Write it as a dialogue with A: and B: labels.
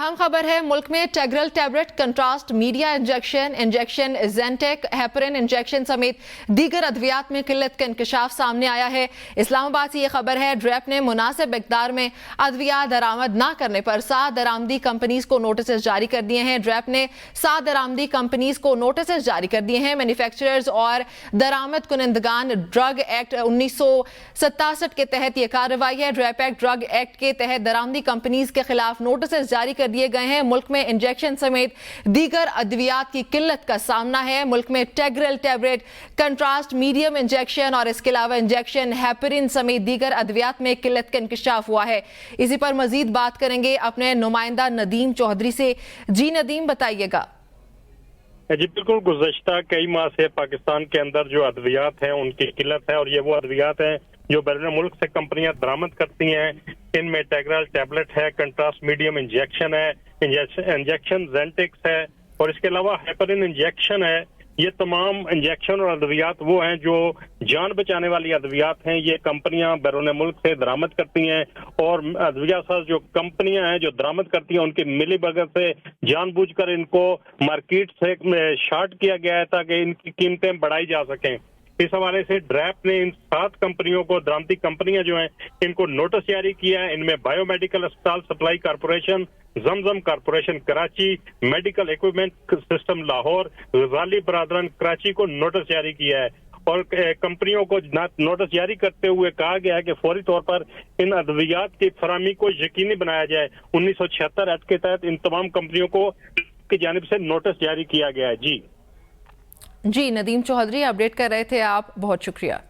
A: अहम खबर है, मुल्क में Tegral tablet, contrast media injection Zentek, heparin injection समेत दीगर अद्वियात में किल्लत का इंकशाफ सामने आया है। इस्लामाबाद से ये खबर है, ड्रैप ने मुनासिब मिकदार में अद्वियात दरामद न करने पर 7 दरामदी कंपनीज को नोटिस जारी कर दिए हैं। ड्रैप ने 7 दरामदी कंपनीज को नोटिस जारी कर दिए हैं। मैन्युफैक्चरर्स और दरामद कुनंदगान ड्रग एक्ट 1967 के तहत यह कार्रवाई है। ड्रैप एक्ट ड्रग एक्ट के तहत दरामदी कंपनीज के खिलाफ नोटिस जारी कर दिए गए हैं। मुल्क में इंजेक्शन समेत दीगर अद्वियात की किल्लत का सामना है। मुल्क में Tegral tablet, contrast medium injection और इसके अलावा इंजेक्शन हेपरिन समेत दीगर अद्वियात में किल्लत का इंकशाफ हुआ है। इसी पर मजीद बात करेंगे अपने नुमाइंदा नदीम चौधरी से। जी नदीम, बताइएगा।
B: जी बिल्कुल, गुज़श्ता कई माह से पाकिस्तान के अंदर जो अद्वियात हैं उनकी किल्लत है, और ये वो अद्वियात हैं जो बैरून मुल्क से कंपनियां दरामद करती हैं। इनमें टेग्रल टैबलेट है, कंट्रास्ट मीडियम इंजेक्शन है, इंजेक्शन ज़ेंटेक्स है, और इसके अलावा हेपरिन इंजेक्शन है। ये तमाम इंजेक्शन और अद्वियात वो हैं जो जान बचाने वाली अद्वियात हैं। ये कंपनियां बैरून मुल्क से दरामद करती हैं, और अद्वियात साज जो कंपनियां हैं जो दरामद करती हैं उनकी मिली भगत से जानबूझकर इनको मार्केट से शार्ट किया गया है ताकि इनकी कीमतें बढ़ाई जा सकें। इस हवाले से ड्रैप ने इन 7 कंपनियों को, दरामदी कंपनियां जो हैं, इनको नोटिस जारी किया है। इनमें बायोमेडिकल अस्पताल supply corporation, Zamzam corporation Karachi, medical equipment system Lahore, Ghazali बरादरान कराची को नोटिस जारी किया है। और कंपनियों को नोटिस जारी करते हुए कहा गया है कि फौरी तौर पर इन अद्वियात की फराहमी को यकीनी बनाया जाए। 1976 एक्ट के तहत इन तमाम कंपनियों को की जानिब से नोटिस जारी किया गया है। जी
A: नदीम चौधरी अपडेट कर रहे थे आप, बहुत शुक्रिया।